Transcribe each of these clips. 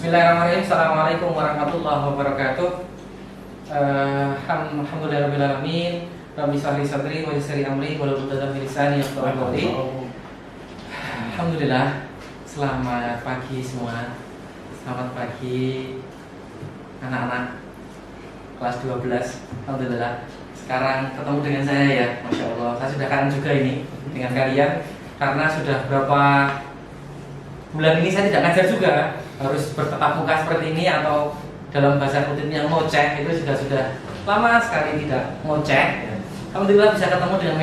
Bismillahirrahmanirrahim. Assalamualaikum warahmatullahi wabarakatuh. Alhamdulillahirrahmanirrahim. Rabbi shrah li sadri wa yassir li amri wahlul 'uqdatam min lisani yafqahu qawli. Alhamdulillah. Selamat pagi semua. Selamat pagi anak-anak kelas 12. Alhamdulillah. Sekarang ketemu dengan saya ya. Masya Allah. Saya sudah kangen juga ini dengan kalian karena sudah berapa bulan ini saya tidak ngajar juga, harus bertatap muka seperti ini atau dalam bahasa rutinnya ngoceh, itu sudah lama sekali tidak ngoceh. Alhamdulillah bisa ketemu dengan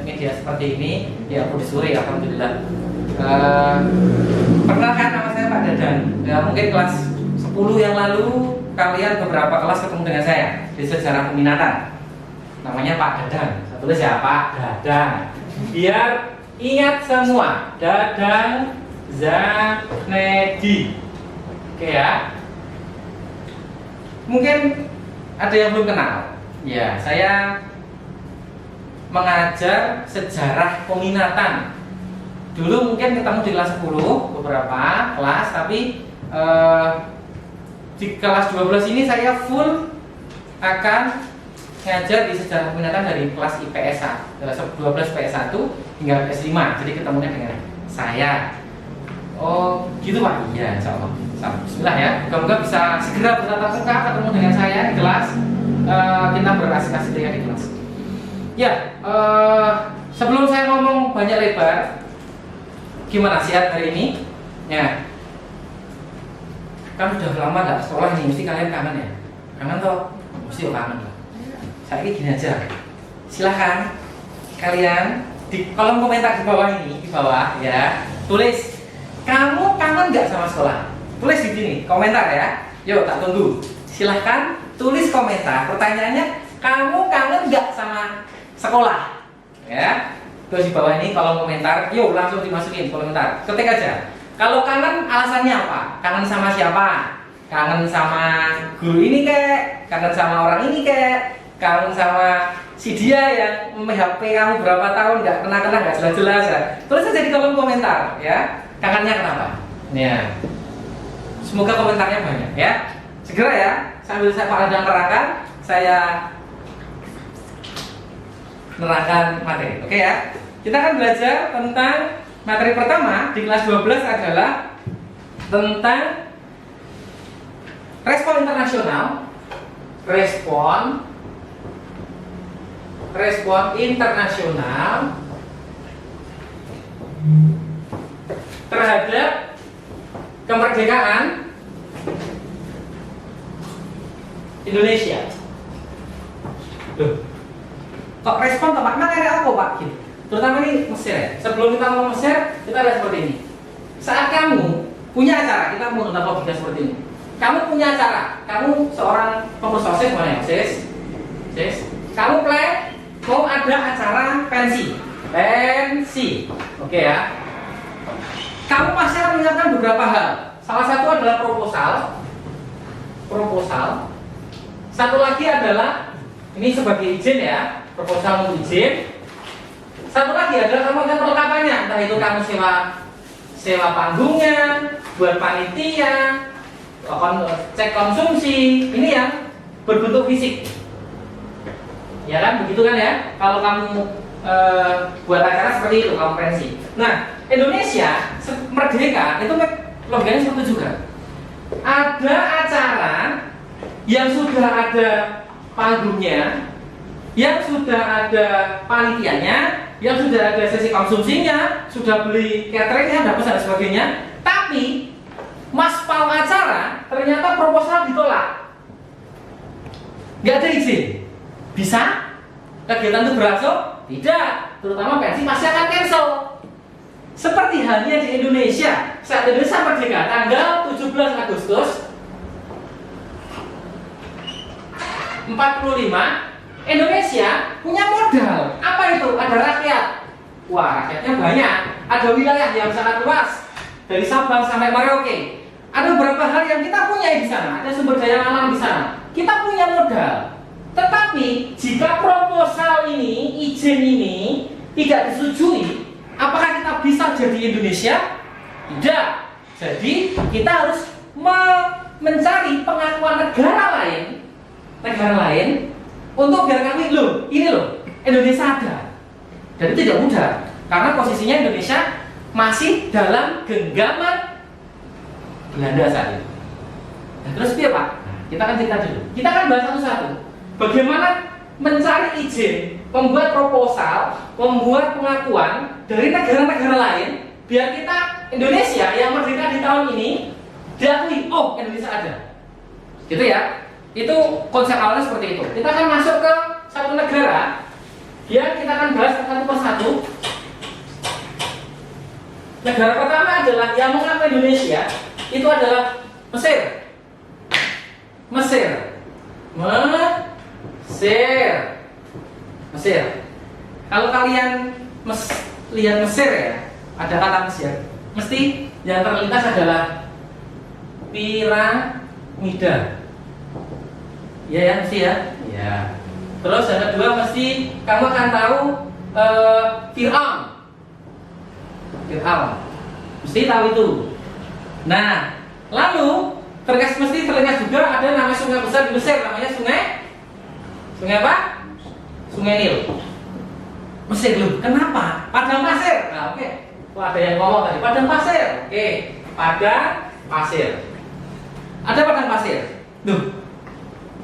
media seperti ini ya, Budi Suri. Alhamdulillah. Perkenalkan, nama saya Pak Dadan ya, mungkin kelas 10 yang lalu kalian beberapa kelas ketemu dengan saya di sejarah peminatan, namanya Pak Dadan. Saya tulis ya, Pak Dadan, biar ingat semua. Dadan Zanedi. Oke ya. Mungkin ada yang belum kenal. Ya, saya mengajar sejarah peminatan. Dulu mungkin ketemu di kelas 10 beberapa kelas, tapi di kelas 12 ini saya full akan ngajar di sejarah peminatan dari kelas IPS 12 PS1 hingga PS5. Jadi ketemunya dengan saya. Oh gitu Pak? Iya, insya Allah. Bismillah ya. Semoga bisa segera bertatap muka ketemu dengan saya di kelas. Kita berasik-asik di kelas. Ya, sebelum saya ngomong banyak lebar, gimana sehat hari ini? Ya, kan udah lama nggak sekolah nih, mesti kalian kangen ya? Kangen toh? Mesti kangen lah. Saya gini aja. Silahkan kalian di kolom komentar di bawah ini, di bawah ya, tulis kamu kangen nggak sama sekolah? Tulis di sini, komentar ya. Yuk, tak tunggu. Silahkan tulis komentar. Pertanyaannya, kamu kangen nggak sama sekolah? Ya, terus di bawah ini kolom komentar. Yuk, langsung dimasukin komentar. Ketik aja. Kalau kangen, alasannya apa? Kangen sama siapa? Kangen sama guru ini kek? Kangen sama orang ini kek? Kangen sama si dia yang HP kamu berapa tahun nggak kena-kena, nggak jelas-jelas ya? Tulis aja di kolom komentar ya. Kangennya kenapa? Ya. Semoga komentarnya banyak ya. Segera ya, sambil saya Pak Adang nerangkan materi. Oke ya. Kita akan belajar tentang materi pertama di kelas 12 adalah tentang respon internasional. Respon internasional terhadap kemerdekaan Indonesia. Loh, kok respon Pak? Emang ada apa Pak? Gitu. Terutama ini Mesir ya. Sebelum kita ngomong Mesir, kita lihat seperti ini. Saat kamu punya acara, kita mau tentang logika seperti ini. Kamu punya acara, kamu seorang pengurus OSIS, mana ya OSIS? Kamu plan, mau ada acara pensi. Oke ya. Kamu pasti akan menyiapkan beberapa hal. Salah satu adalah proposal. Satu lagi adalah ini sebagai izin ya, proposal untuk izin. Satu lagi adalah kamu akan perlengkapannya, entah itu kamu sewa panggungnya, buat panitia, cek konsumsi. Ini yang berbentuk fisik. Ya kan, begitu kan ya? Kalau kamu buat acara seperti itu, kamu pensi. Nah, Indonesia merdeka itu logikanya seperti itu juga. Ada acara yang sudah ada panggungnya, yang sudah ada panitianya, yang sudah ada sesi konsumsinya, sudah beli cateringnya, dan sebagainya. Tapi maspal acara ternyata proposal ditolak, nggak ada izin. Bisa kegiatan itu berlangsung? Tidak, terutama pensi pasti akan cancel. Seperti halnya di Indonesia, saat Indonesia merdeka tanggal 17 Agustus 45, Indonesia punya modal. Apa itu? Ada rakyat. Wah, rakyatnya banyak. Ada wilayah yang sangat luas, dari Sabang sampai Merauke. Ada beberapa hal yang kita punya di sana. Ada sumber daya alam di sana. Kita punya modal. Tetapi jika proposal ini, izin ini tidak disetujui, apakah kita bisa jadi Indonesia? Tidak. Jadi kita harus mencari pengakuan negara lain untuk biar kami loh, ini loh Indonesia ada. Dan itu tidak mudah karena posisinya Indonesia masih dalam genggaman Belanda saat itu. Nah, terus dia Pak, kita akan cerita dulu. Kita akan bahas satu-satu. Bagaimana mencari izin, membuat proposal, membuat pengakuan dari negara-negara lain, biar kita Indonesia yang merdeka di tahun ini diakui, oh Indonesia ada. Gitu ya. Itu konsep awalnya seperti itu. Kita akan masuk ke satu negara, ya kita akan bahas satu persatu. Negara pertama adalah yang mengakui Indonesia, itu adalah Mesir. Kalau kalian lihat Mesir ya, ada kata Mesir, mesti yang terlintas adalah piramida. Iya ya, mesti ya. Ya. Terus yang kedua mesti kamu akan tahu Fir'aun. Mesti tahu itu. Nah, lalu mesti terlintas juga ada nama sungai besar di Mesir, namanya sungai apa? Sungai Nil. Mesir dulu. Kenapa? Padang pasir. Nah, oke. Wah, ada yang ngomong tadi padang pasir. Oke, padang pasir. Ada padang pasir. Duh,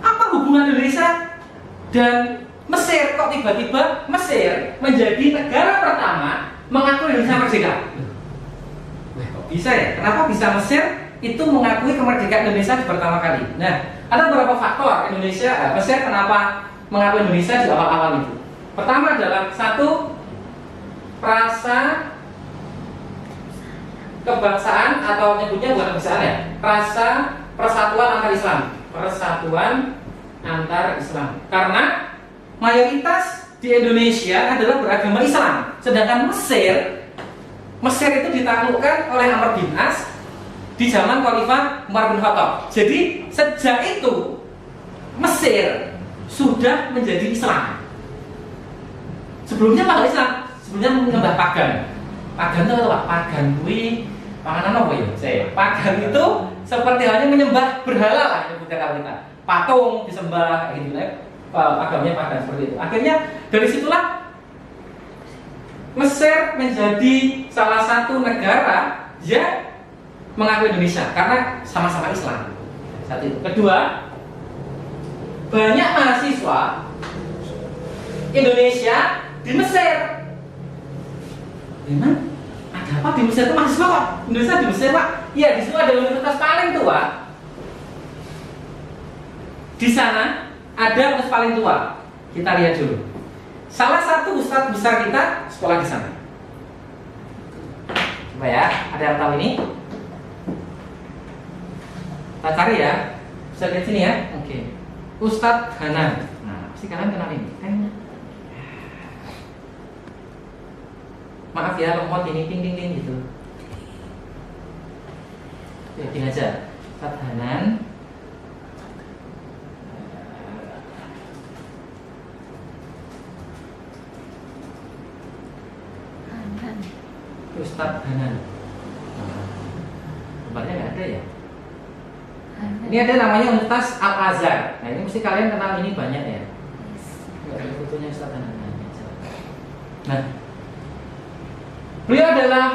apa hubungan Indonesia dan Mesir? Kok tiba-tiba Mesir menjadi negara pertama mengakui Indonesia merdeka? Wah, kok bisa ya? Kenapa bisa Mesir itu mengakui kemerdekaan Indonesia pertama kali? Nah, ada beberapa faktor Mesir kenapa mengakui Indonesia di awal-awal itu. Pertama adalah satu, rasa kebangsaan atau nyebutnya bukan kebangsaan ya, rasa persatuan antar Islam. Karena mayoritas di Indonesia adalah beragama Islam, sedangkan Mesir itu ditaklukkan oleh Amr bin As di zaman Khalifah Umar bin Khattab. Jadi sejak itu Mesir sudah menjadi Islam. Sebelumnya apa Islam? Sebelumnya menyembah pagan. Pagan itu apa? Pagan kui panganan apa ya? Pagan itu seperti halnya menyembah berhala lah, kalau kita patung disembah gitu ya. Agamanya pagan seperti itu. Akhirnya dari situlah Mesir menjadi salah satu negara yang mengakui Indonesia karena sama-sama Islam. Satu itu. Kedua, banyak mahasiswa Indonesia di Mesir. Memang ada apa di Mesir itu mahasiswa kok? Indonesia di Mesir Pak? Iya, di situ ada universitas paling tua. Di sana ada universitas paling tua. Kita lihat dulu. Salah satu ustadz besar kita sekolah di sana. Coba ya, ada yang tahu ini? Kita cari ya. Bisa lihat sini ya. Oke. Ustadz Hanan. Nah, pasti kalian kenal ini. Maaf ya, lemot ini ting ting ting gitu. Ya, gini aja. Ustadz Hanan. Ustadz Hanan. Tempatnya nggak ada ya? Ini ada namanya Universitas Al-Azhar. Nah ini mesti kalian kenal ini banyak ya. Nggak ada fotonya Ustadz Hanan. Nah, beliau adalah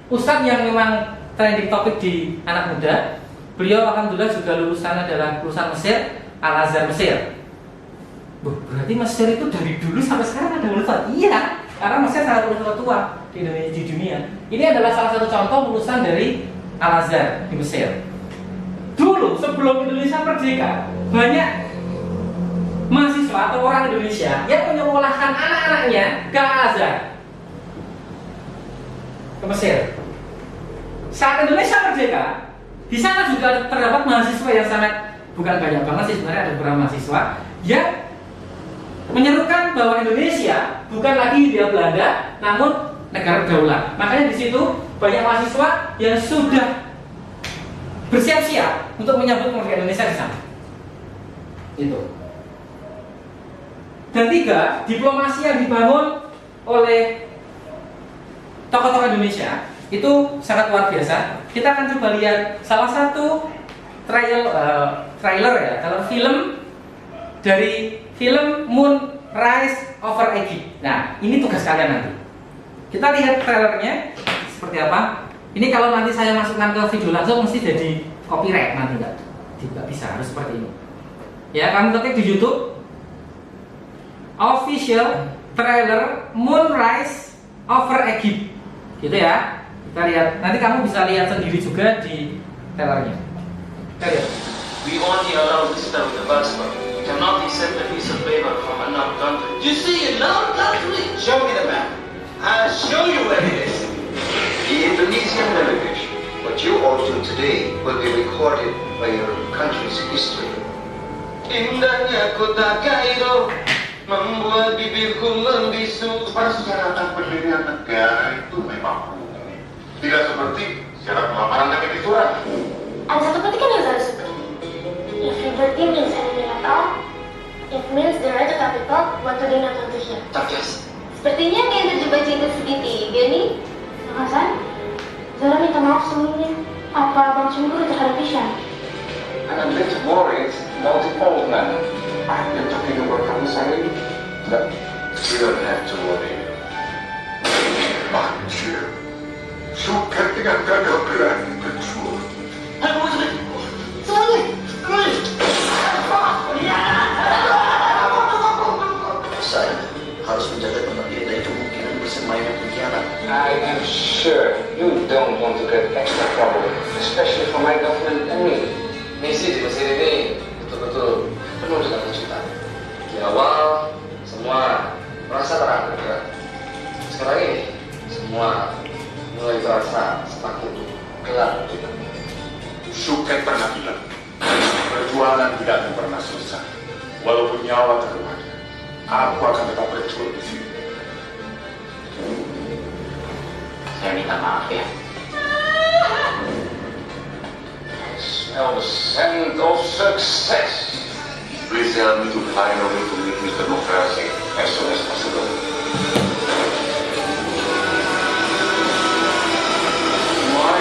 ustadz yang memang trending topik di anak muda. Beliau alhamdulillah juga lulusan adalah lulusan Mesir, Al-Azhar Mesir. Berarti Mesir itu dari dulu sampai sekarang ada lulusan? Iya, karena Mesir sangat lulusan tua di Indonesia, di dunia. Ini adalah salah satu contoh lulusan dari Al-Azhar di Mesir. Dulu sebelum Indonesia merdeka, banyak mahasiswa atau orang Indonesia yang menyekolahkan anak-anaknya ke Al-Azhar, ke Mesir. Saat Indonesia merdeka, di sana juga terdapat mahasiswa yang sangat, bukan banyak banget sih sebenarnya, ada beberapa mahasiswa yang menyerukan bahwa Indonesia bukan lagi hindia Belanda, namun negara daulat. Makanya di situ banyak mahasiswa yang sudah bersiap-siap untuk menyambut kemerdekaan Indonesia di sana. Itu. Dan tiga, diplomasi yang dibangun oleh tokoh-tokoh Indonesia Itu sangat luar biasa. Kita akan coba lihat salah satu trailer ya, dalam film dari film Moonrise Over Egypt. Nah, ini tugas kalian nanti. Kita lihat trailernya seperti apa. Ini kalau nanti saya masukkan ke video langsung mesti jadi copyright nanti tidak bisa, harus seperti ini. Ya, kamu ketik di YouTube official trailer Moonrise Over Egypt, gitu ya. Kita lihat. Nanti kamu bisa lihat sendiri juga di trailernya. Kita lihat. We only allow visitor with a passport. You cannot accept a piece of paper from another country. You see, another country? Show me the map. I'll show you where it is. The Indonesian delegation, what you all do today will be recorded by your country's history. Indahnya kota Kairo membuat bibirku membisu. Persyaratan pendirian negara itu memang umum. Tidak seperti syarat lamaran dan itu surat. Ada satu petikan yang saya suka. If liberty means enemy at all, it means the right of our people want to do not want to hear. Cerdas. Sepertinya kayak terjebak cinta segitiga nih. Hasan, Zara minta maaf sebelumnya. Apa abang cemburu terhadap Ishan? And I'm little worried about the old man. I've been talking about counseling. But you don't have to worry. Anjir, suka dengan gagal berani berjuang. Saya harus menjaga tempat dia dari kemungkinan bersemayam pengkhianat. I am sure you don't want to get extra trouble, especially from my government and me. Misi di Mesir ini betul-betul penuh dengan kejutan. Di awal, semua merasa terang benderang. Sekarang ini, semua mulai terasa semakin gelap. Suket pernah bilang, perjuangan tidak akan pernah selesai. Walaupun nyawa taruhannya, aku akan tetap berjuang di sini. Saya minta maaf ya. Smell the scent of success. Please help me to find a way to meet Mr. Demokrasi as soon as possible. Why?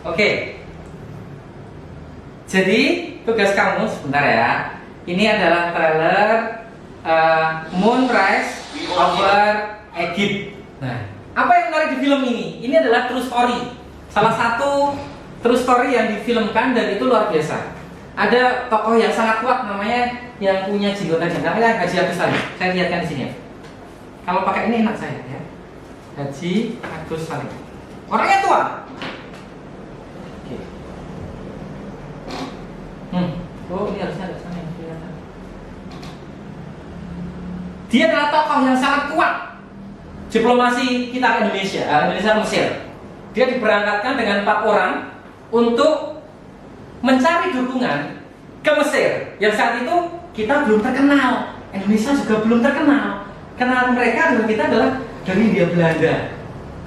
Oke. Jadi tugas kamu sebentar ya. Ini adalah trailer Moonrise Over Egypt. Nah, apa yang menarik di film ini? Ini adalah true story. Salah satu true story yang difilmkan dan itu luar biasa. Ada tokoh yang sangat kuat namanya yang punya jenggotan namanya Haji Agus Salim. Saya lihatkan di sini ya. Kalau pakai ini enak saya ya. Haji Agus Salim. Orangnya tua. Oke. Oh, ini harusnya ada sana yang kelihatan. Dia adalah tokoh yang sangat kuat diplomasi kita ke Indonesia, Indonesia Mesir. Dia diberangkatkan dengan 4 orang untuk mencari dukungan ke Mesir yang saat itu kita belum terkenal, Indonesia juga belum terkenal. Kenalan mereka adalah kita adalah dari Hindia Belanda.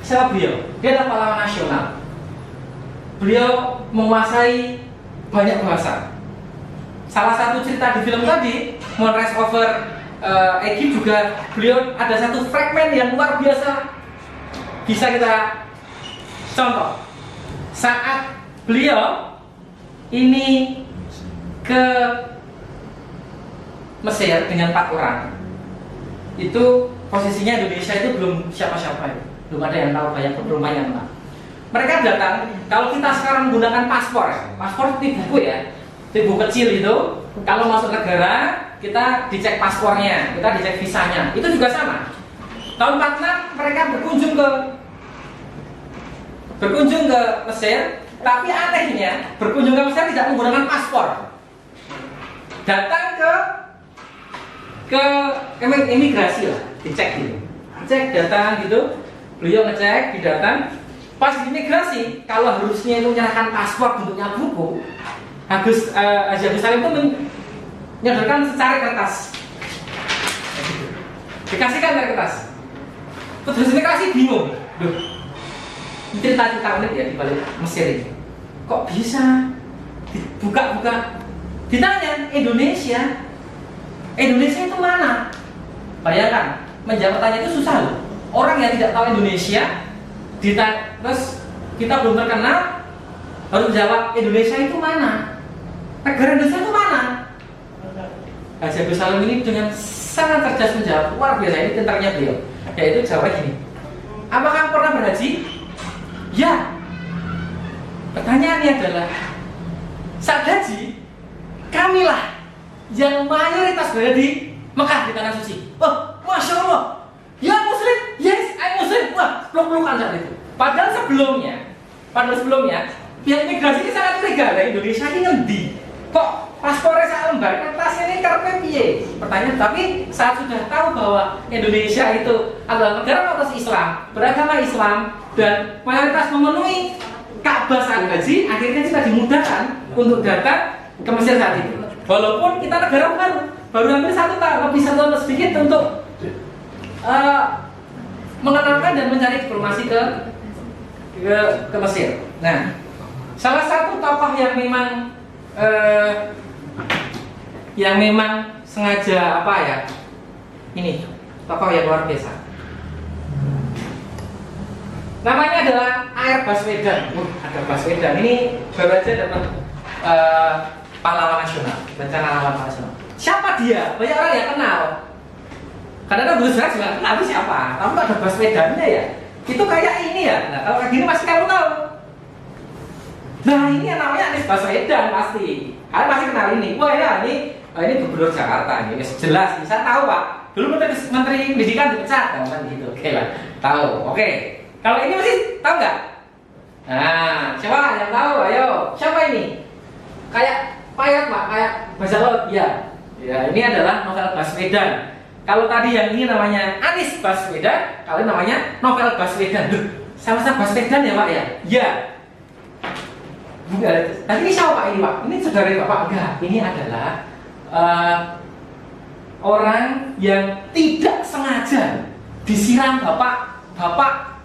Siapa beliau? Dia adalah pahlawan nasional. Beliau menguasai banyak bahasa. Salah satu cerita di film tadi, Moonrise Over Egypt juga, beliau ada satu fragmen yang luar biasa bisa kita contoh. Saat beliau ini ke Mesir dengan 4 orang, itu posisinya Indonesia itu belum siapa-siapa, belum ada yang tahu, belum banyak yang tahu. Mereka datang, kalau kita sekarang menggunakan paspor itu buku ya, itu buku kecil itu. Kalau masuk negara, kita dicek paspornya, kita dicek visanya. Itu juga sama. Tahun 46 mereka berkunjung ke Mesir, tapi anehnya berkunjung ke Mesir tidak menggunakan paspor. Datang ke imigrasi lah, dicek gitu. Cek datang gitu, beliau ngecek, didatang. Pas di imigrasi, kalau harusnya itu menyerahkan paspor bentuknya buku, Haji Agus Salim itu menyodorkan secari kertas. Dikasihkan secari kertas. Terus imigrasi bingung. Duh, ini cerita unik ya di balik Mesir ini. Kok bisa dibuka-buka? Ditanya Indonesia itu mana? Bayangkan menjawab pertanyaan itu susah loh. Orang yang tidak tahu Indonesia, terus kita belum terkenal, harus menjawab Indonesia itu mana? Negara Indonesia itu mana? Haji Agus Salim ini dengan sangat cerdas menjawab, luar biasa, ini pintarnya beliau. Yaitu jawabnya gini, apakah pernah berhaji? Ya. Pertanyaannya adalah, saat haji, kamilah yang mayoritas berada di Mekah, di tanah suci. Oh, Masya Allah, ya Muslim, yes, I Muslim. Wah, peluk-pelukan saat itu. Padahal sebelumnya, pihak imigrasi ini sangat curiga, dari Indonesia ini ngendi? Kok paspornya saya lembar, kertasnya ini karpe piye? Pertanyaan, tapi saat sudah tahu bahwa Indonesia itu adalah negara atas Islam, beragama Islam, dan mayoritas memenuhi Ka'bah saat haji, akhirnya kita dimudahkan untuk datang ke Mesir saat itu. Walaupun kita negara baru hampir 1 tahun, lebih 1 tahun sedikit untuk mengenalkan dan mencari diplomasi ke Mesir. Nah, salah satu tokoh yang memang sengaja ini tokoh yang luar biasa. Namanya adalah A.R. Baswedan. Ada Baswedan. Ini baru aja dapat pahlawan nasional, bencana alam nasional. Siapa dia? Banyak orang yang kenal. Kadang-kadang Gus Dur juga kenal itu siapa. Kamu ada Baswedannya ya? Itu kayak ini ya. Nah, kalau kayak gini pasti kamu tahu. Nah, ini yang namanya Anies Baswedan pasti. Kalian pasti kenal ini. Wah ya, ini Gubernur Jakarta ini. Jelas, saya tahu Pak. Dulu Menteri Pendidikan dipecat, kan gitu. Oke lah, tahu. Oke. Kalau ini masih tahu nggak? Nah, siapa yang tahu? Ayo, siapa ini? Kayak payat Pak, kayak baca laut. Ya, ini adalah Novel Baswedan. Kalau tadi yang ini namanya Anies Baswedan, kalau ini namanya Novel Baswedan. Sama-sama Baswedan ya Pak ya? Ya. Tapi ini siapa Pak ini Pak? Ini saudara Bapak? Enggak. Ini adalah orang yang tidak sengaja disiram Bapak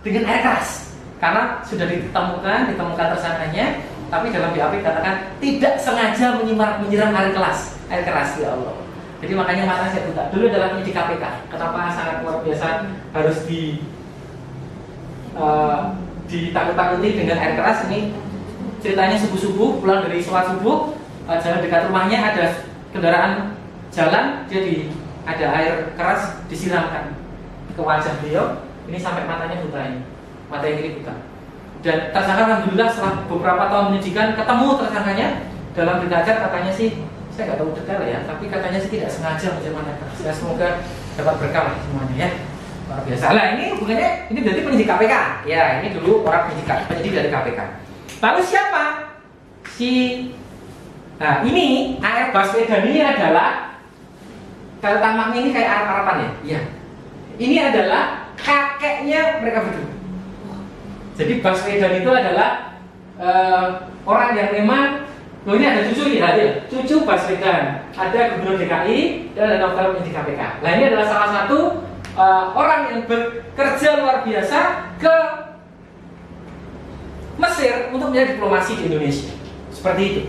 dengan air keras, karena sudah ditemukan tersangkanya, tapi dalam BAP katakan tidak sengaja menyiram air keras ya Allah. Jadi makanya mata saya buta. Dulu adalah penyidik KPK. Kenapa sangat luar biasa harus ditakut-takuti dengan air keras? Ini ceritanya subuh-subuh pulang dari sholat subuh, jalan dekat rumahnya ada kendaraan jalan, jadi ada air keras disiramkan ke wajah beliau. Ini sampai matanya buta ini, mata yang kiri buta. Dan tersangka alhamdulillah setelah beberapa tahun penyidikan ketemu tersangkanya. Dalam berita acara katanya sih, saya nggak tahu detail ya, tapi katanya sih tidak sengaja menyiram air keras. Ya semoga dapat berkah semuanya ya. Luar biasa. Lah ini hubungannya, ini berarti penyidik KPK. Ya ini dulu orang penyidik dari KPK. Lalu siapa? Nah ini A.R. Baswedan ini adalah, kalau tampaknya ini kayak Arab-Araban ya? Iya. Ini adalah kakeknya mereka berdua. Jadi Baswedan itu adalah orang yang memang, ini ada cucu nih, hadir. Cucu Baswedan, ada Gubernur DKI dan ada Novel penyidik KPK. Nah ini adalah salah satu orang yang bekerja luar biasa ke Mesir untuk menjadi diplomasi di Indonesia. Seperti itu.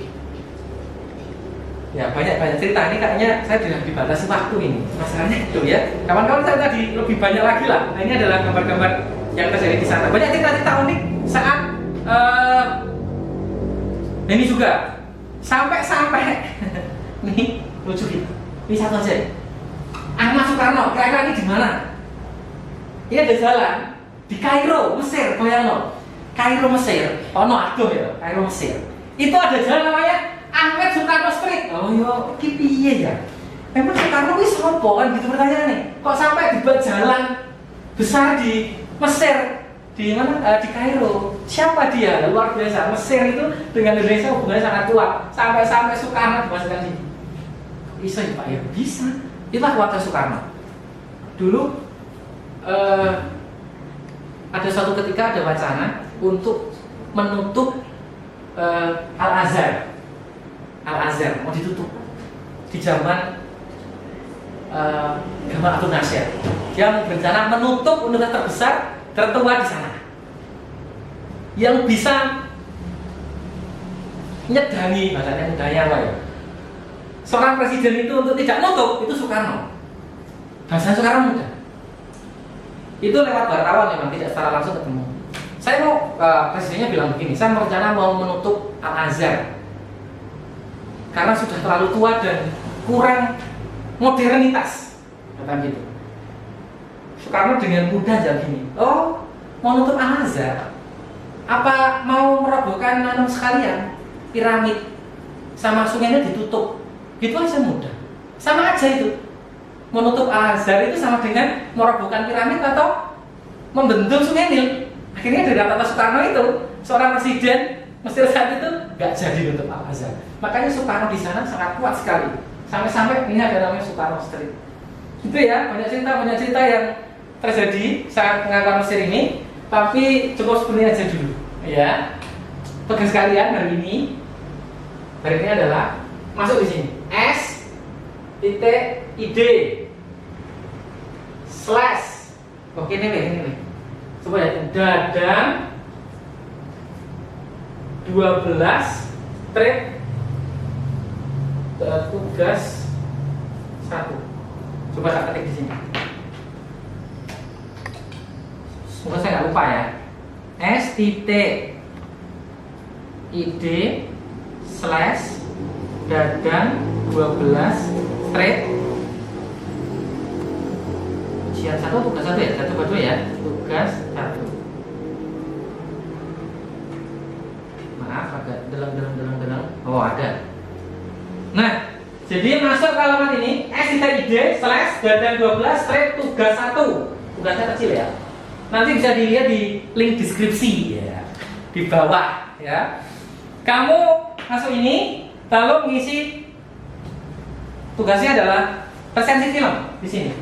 Ya banyak cerita, ini kayaknya saya sudah dibatasi waktu ini. Masalahnya itu ya. Kawan-kawan saya tadi lebih banyak lagi lah. Nah ini adalah gambar-gambar yang terjadi di sana. Banyak cerita-cerita unik saat ini juga sampai nih lucu gitu. Ini satu aja. Ahmad Soekarno, kira-kira ini di mana? Ini ada jalan di Kairo, Mesir, Bayangno. Kairo Mesir, aduh ya, Kairo Mesir. Itu ada jalan namanya Ahmed Soekarno Street. Oh yo, iki piye ya? Memang Soekarno wis sopo kan gitu pertanyaannya. Kok sampai dibuat jalan besar di Mesir, di mana? Di Kairo. Siapa dia? Luar biasa. Mesir itu dengan Indonesia hubungannya sangat kuat. Sampai Soekarno dimasukkan sini. Bisa ya Pak ya? Bisa. Itulah keluarga Soekarno. Dulu ada suatu ketika ada wacana untuk menutup Al-Azhar mau ditutup di zaman Gamal Abdel Nasir. Dia berencana menutup universitas terbesar tertua di sana, yang bisa nyedangi, bahasanya mudahnya apa ya, seorang presiden itu untuk tidak nutup, itu Soekarno. Bahasa Soekarno mudah. Itu lewat wartawan memang, tidak secara langsung ketemu. Saya mau, presidennya bilang begini, saya berencana mau menutup Al-Azhar karena sudah terlalu tua dan kurang modernitas, kata gitu. Soekarno dengan mudah jawab gini, oh mau nutup Al-Azhar, apa mau merobohkan sekalian piramid sama sungainya ditutup, gitu aja mudah, sama aja itu. Menutup Al-Azhar itu sama dengan merobohkan piramid atau membendung sungai Nil. Akhirnya dari kata Soekarno itu, seorang presiden Mesir saat itu nggak jadi nutup Al-Azhar. Makanya Soekarno di sana sangat kuat sekali. Sampai-sampai ini ada namanya Soekarno Street. Itu ya, banyak cerita yang terjadi saat pengakuan Mesir ini. Tapi cukup seperti aja dulu, ya. Tugas kalian hari ini adalah masuk di sini. S.id slash. Oke ini. Coba ya, Dadang 12 strip tugas 1. Coba saya ketik di sini. Semoga saya nggak lupa ya. S.id slash Dadang 12 strip ujian 1 tugas 1 ya, 1/2 ya, tugas 1. Maaf agak deleng. Oh ada. Nah, jadi masuk ke halaman ini S.id slash Dadang 12 strip tugas 1. Tugasnya kecil ya. Nanti bisa dilihat di link deskripsi ya, di bawah ya. Kamu masuk ini lalu mengisi tugasnya adalah resensi film di sini.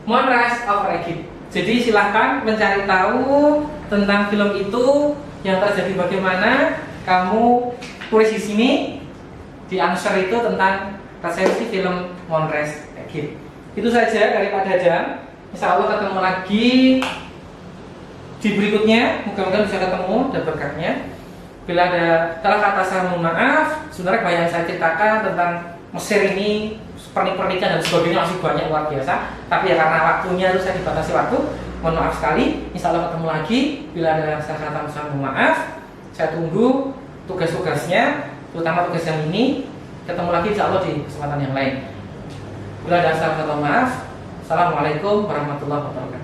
Moonrise over Egypt. Jadi silahkan mencari tahu tentang film itu, yang terjadi bagaimana. Kamu tulis di sini di answer itu tentang resensi film Moonrise Egypt. Itu saja dari Pak Dadang. Insya Allah ketemu lagi di berikutnya. Mudah-mudahan bisa ketemu dan berkahnya. Bila ada salah kata saya mohon maaf. Sebenarnya banyak yang saya ceritakan tentang Mesir ini, pernikahan dan sebagainya masih banyak luar biasa. Tapi ya karena waktunya harus saya dibatasi waktu, mohon maaf sekali. Insya Allah ketemu lagi. Bila ada salah kata saya mohon maaf. Saya tunggu tugas-tugasnya, terutama tugas yang ini. Ketemu lagi insya Allah di kesempatan yang lain. Bila ada salah kata maaf. Assalamualaikum warahmatullahi wabarakatuh.